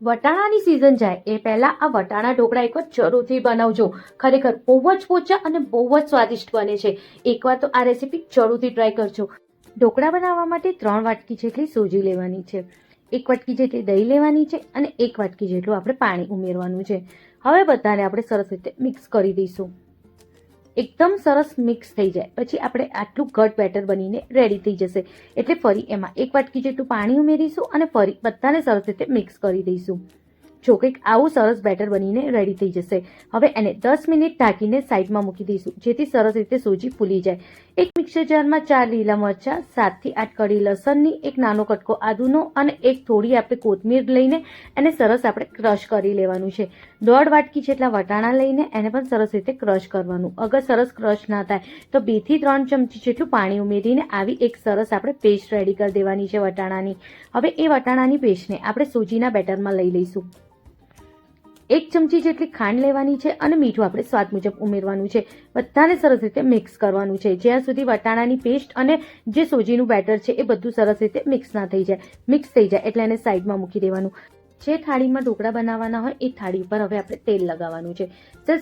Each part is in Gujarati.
વટાણાની સિઝન જાય એ પહેલા આ વટાણા ઢોકળા એકવાર જરૂરથી બનાવજો. ખરેખર બહુ જ પોચા અને બહુ જ સ્વાદિષ્ટ બને છે. એકવાર તો આ રેસીપી જરૂરથી ટ્રાય કરજો. ઢોકળા બનાવવા માટે 3 વાટકી જેટલી સોજી લેવાની છે, 1 વાટકી જેટલી દહીં લેવાની છે અને 1 વાટકી જેટલું આપણે પાણી ઉમેરવાનું છે. હવે બધાને આપણે સરસ રીતે મિક્સ કરી દઈશું. એકદમ સરસ મિક્સ થઈ જાય પછી આપણે આટલું ઘટ બેટર બનીને રેડી થઈ જશે. એટલે ફરી એમાં 1 વાટકી જેટલું પાણી ઉમેરીશું અને ફરી બધાને સરસ રીતે મિક્સ કરી દઈશું. જો કંઈક આવું સરસ બેટર બનીને રેડી થઈ જશે. હવે એને 10 મિનિટ ઢાંકીને સાઈડમાં મૂકી દઈશું, જેથી સરસ રીતે સોજી ફૂલી જાય. એક મિક્સર જારમાં 4 લીલા મરચાં, 7 થી 8 કળી લસણની, એક નાનો કટકો આદુનો અને એક થોડી આપણે કોથમીર લઈને એને સરસ આપણે ક્રશ કરી લેવાનું છે. 1.5 વાટકી જેટલા વટાણા લઈને એને પણ સરસ રીતે ક્રશ કરવાનું. અગર સરસ ક્રશ ના થાય તો 2 થી 3 ચમચી જેટલું પાણી ઉમેરીને આવી એક સરસ આપણે પેસ્ટ રેડી કરી દેવાની છે વટાણાની. હવે એ વટાણાની પેસ્ટને આપણે સોજીના બેટરમાં લઈ લઈશું. 1 ચમચી જેટલી ખાંડ લેવાની છે અને મીઠું આપણે સ્વાદ મુજબ ઉમેરવાનું છે. બધાને સરસ રીતે મિક્સ કરવાનું છે જ્યાં સુધી વટાણાની પેસ્ટ અને જે સોજીનું બેટર છે એ બધું સરસ રીતે મિક્સ ના થઈ જાય. મિક્સ થઈ જાય એટલે એને સાઈડમાં મૂકી દેવાનું. જે થાળીમાં ઢોકળા બનાવવાના હોય એ થાળી ઉપર હવે આપણે તેલ લગાવવાનું છે.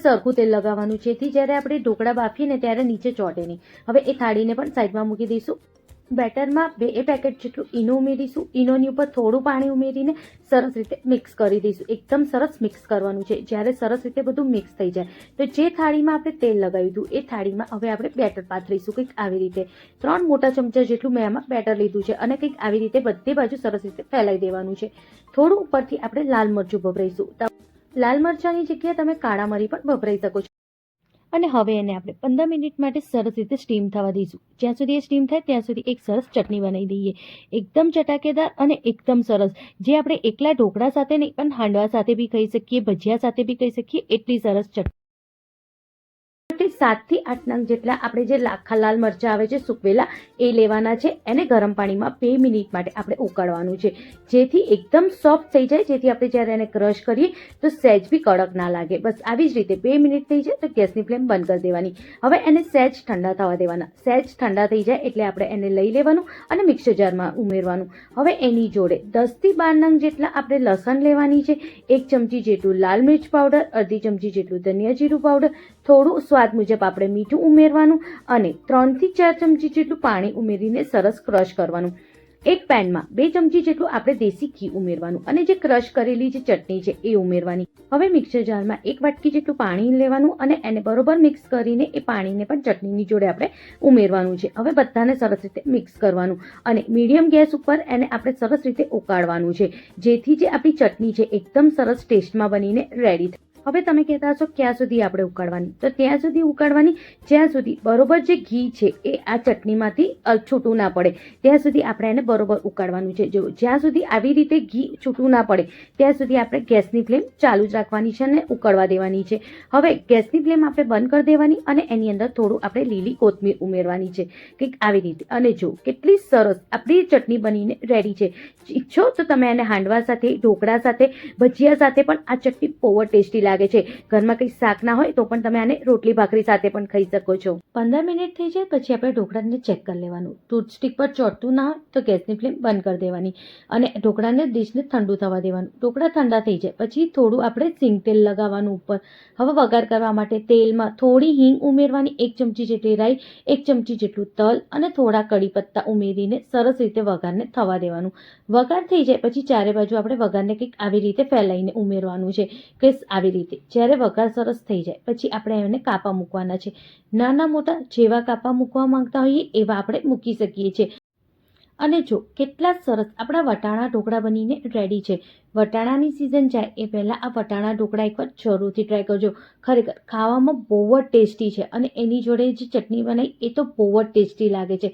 સરખું તેલ લગાવવાનું છે જેથી જ્યારે આપણે ઢોકળા બાફીએ ને ત્યારે નીચે ચોટે નહીં. હવે એ થાળીને પણ સાઈડમાં મૂકી દઈશું. બેટરમાં 2 પેકેટ જેટલું ઈનો ઉમેરીશું. ઈનોની ઉપર થોડું પાણી ઉમેરીને સરસ રીતે મિક્સ કરી દઈશું. એકદમ સરસ મિક્સ કરવાનું છે. જ્યારે સરસ રીતે બધું મિક્સ થઈ જાય તો જે થાળીમાં આપણે તેલ લગાવ્યું હતું એ થાળીમાં હવે આપણે બેટર પાથરીશું. કંઈક આવી રીતે 3 મોટા ચમચા જેટલું મેં આમાં બેટર લીધું છે અને કંઈક આવી રીતે બધી બાજુ સરસ રીતે ફેલાઈ દેવાનું છે. થોડું ઉપરથી આપણે લાલ મરચું ભભરાઈશું. લાલ મરચાંની જગ્યાએ તમે કાળા મરી પણ ભભરાઈ શકો છો. અને હવે એને આપણે 15 મિનિટ માટે સરસ રીતે સ્ટીમ થવા દઈશું. જ્યાં સુધી એ સ્ટીમ થાય ત્યાં સુધી એક સરસ ચટણી બનાવી દઈએ. એકદમ ચટાકેદાર અને એકદમ સરસ, જે આપણે એકલા ઢોકળા સાથે નહીં પણ હાંડવા સાથે બી ખાઈ શકીએ, ભજીયા સાથે બી ખાઈ શકીએ એટલી સરસ ચટણી. 7 થી 8 નંગ જેટલા આપણે જે લાખા લાલ મરચા આવે છે સૂકવેલા એ લેવાના છે. એને ગરમ પાણીમાં 2 મિનિટ માટે આપણે ઉકાળવાનું છે જેથી એકદમ સોફ્ટ થઈ જાય, જેથી આપણે જ્યારે એને ક્રશ કરીએ તો સહેજ બી કડક ના લાગે. બસ આવી જ રીતે 2 મિનિટ થઈ જાય તો ગેસની ફ્લેમ બંધ કરી દેવાની. હવે એને સહેજ ઠંડા થવા દેવાના. સહેજ ઠંડા થઈ જાય એટલે આપણે એને લઈ લેવાનું અને મિક્સર જારમાં ઉમેરવાનું. હવે એની જોડે 10 થી 12 નંગ જેટલા આપણે લસણ લેવાની છે, 1 ચમચી જેટલું લાલ મિર્ચ પાવડર, અડધી ચમચી જેટલું ધનિયા જીરું પાવડર, થોડું સ્વાદ મુજબ આપણે મીઠું ઉમેરવાનું અને 3 થી 4 ચમચી જેટલું પાણી ઉમેરીને સરસ ક્રશ કરવાનું. એક પેનમાં 2 ચમચી જેટલું આપણે દેશી ઘી ઉમેરવાનું અને જે ક્રશ કરેલી જે ચટણી છે એ ઉમેરવાની. હવે મિક્સર જારમાં 1 વાટકી જેટલું પાણી લેવાનું અને એને બરોબર મિક્સ કરીને એ પાણીને પણ ચટણીની જોડે આપણે ઉમેરવાનું છે. હવે બધાને સરસ રીતે મિક્સ કરવાનું અને મીડિયમ ગેસ ઉપર એને આપણે સરસ રીતે ઉકાળવાનું છે, જેથી જે આપણી ચટણી છે એકદમ સરસ ટેસ્ટમાં બનીને રેડી થાય. હવે તમે કહેતા હશો ક્યાં સુધી આપણે ઉકાળવાની? તો ત્યાં સુધી ઉકાળવાની જ્યાં સુધી બરોબર જે ઘી છે એ આ ચટણીમાંથી છૂટું ના પડે ત્યાં સુધી આપણે એને બરોબર ઉકાળવાનું છે. જો જ્યાં સુધી આવી રીતે ઘી છૂટું ના પડે ત્યાં સુધી આપણે ગેસની ફ્લેમ ચાલુ જ રાખવાની છે અને ઉકળવા દેવાની છે. હવે ગેસની ફ્લેમ આપણે બંધ કરી દેવાની અને એની અંદર થોડું આપણે લીલી કોથમીર ઉમેરવાની છે, કંઈક આવી રીતે. અને જો કેટલી સરસ આપણી ચટણી બનીને રેડી છે. ઈચ્છો તો તમે એને હાંડવા સાથે, ઢોકળા સાથે, ભજીયા સાથે પણ આ ચટણી બહુ જ ટેસ્ટી લાગે છે. ઘરમાં કંઈ શાક ના હોય તો પણ તમે આને રોટલી ભાખરી સાથે પણ ખાઈ શકો છો. 15 મિનિટ થઈ જાય પછી આપણે ઢોકળાને ચેક કરી લેવાનું. ટૂથસ્ટિક પર ચોટતું ના હોય તો ગેસની ફ્લેમ બંધ કરી દેવાની અને ઢોકળાને ડીશને ઠંડુ થવા દેવાનું. ઢોકળા ઠંડા થઈ જાય પછી થોડું આપણે સિંગ તેલ લગાવવાનું ઉપર. હવે વઘાર કરવા માટે તેલમાં થોડી હિંગ ઉમેરવાની, 1 ચમચી જેટલી રાઈ, 1 ચમચી જેટલું તલ અને થોડા કડી પત્તા ઉમેરીને સરસ રીતે વઘારને થવા દેવાનું. વઘાર થઈ જાય પછી ચારે બાજુ આપણે વઘારને કંઈક આવી રીતે ફેલાઈને ઉમેરવાનું છે કે આવી રીતે. જ્યારે વઘાર સરસ થઈ જાય પછી આપણે એને કાપા મૂકવાના છે. નાના મોટા જેવા કાપા મૂકવા માંગતા હોઈએ એવા આપણે મૂકી શકીએ છીએ. અને જો કેટલા સરસ આપણા વટાણા ઢોકળા બનીને રેડી છે. વટાણાની સિઝન જાય એ પહેલાં આ વટાણા ઢોકળા એકવાર જરૂરથી ટ્રાય કરજો. ખરેખર ખાવામાં બહુ જ ટેસ્ટી છે અને એની જોડે જે ચટણી બનાવી એ તો બહુ જ ટેસ્ટી લાગે છે.